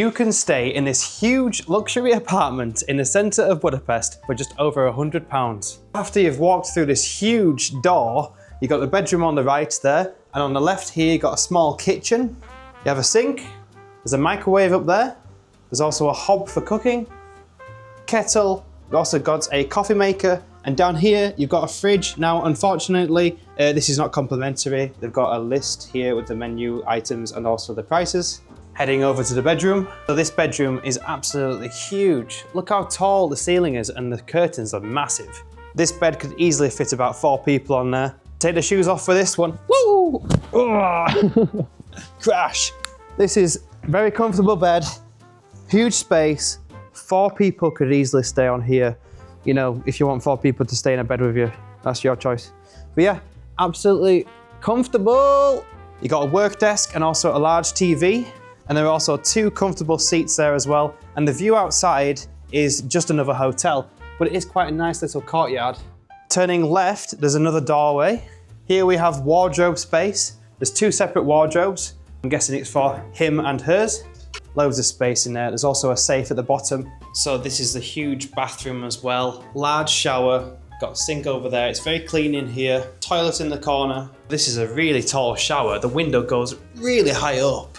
You can stay in this huge luxury apartment in the centre of Budapest for just over £100. After you've walked through this huge door, you've got the bedroom on the right there, and on the left here you've got a small kitchen. You have a sink, there's a microwave up there, there's also a hob for cooking, kettle, you've also got a coffee maker, and down here you've got a fridge. Now unfortunately this is not complimentary. They've got a list here with the menu items and also the prices. Heading over to the bedroom. So this bedroom is absolutely huge. Look how tall the ceiling is and the curtains are massive. This bed could easily fit about 4 people on there. Take the shoes off for this one. Woo! Oh. Crash. This is a very comfortable bed, huge space. 4 people could easily stay on here. You know, if you want 4 people to stay in a bed with you, that's your choice. But yeah, absolutely comfortable. You got a work desk and also a large TV. And there are also 2 comfortable seats there as well. And the view outside is just another hotel, but it is quite a nice little courtyard. Turning left, there's another doorway. Here we have wardrobe space. There's 2 separate wardrobes. I'm guessing it's for him and hers. Loads of space in there. There's also a safe at the bottom. So this is the huge bathroom as well. Large shower, got a sink over there. It's very clean in here. Toilet in the corner. This is a really tall shower. The window goes really high up.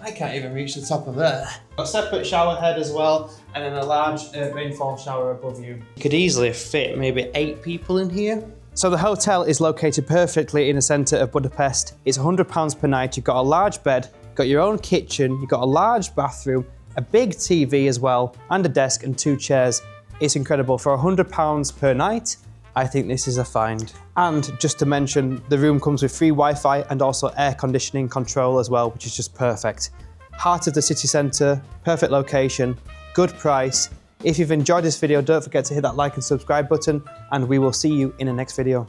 I can't even reach the top of there. Got a separate shower head as well, and then a large rainfall shower above you. You could easily fit maybe 8 people in here. So the hotel is located perfectly in the centre of Budapest. It's £100 per night. You've got a large bed, got your own kitchen, you've got a large bathroom, a big TV as well, and a desk and 2 chairs. It's incredible. For £100 per night, I think this is a find. And just to mention, the room comes with free Wi-Fi and also air conditioning control as well, which is just perfect. Heart of the city centre, perfect location, good price. If you've enjoyed this video, don't forget to hit that like and subscribe button, and we will see you in the next video.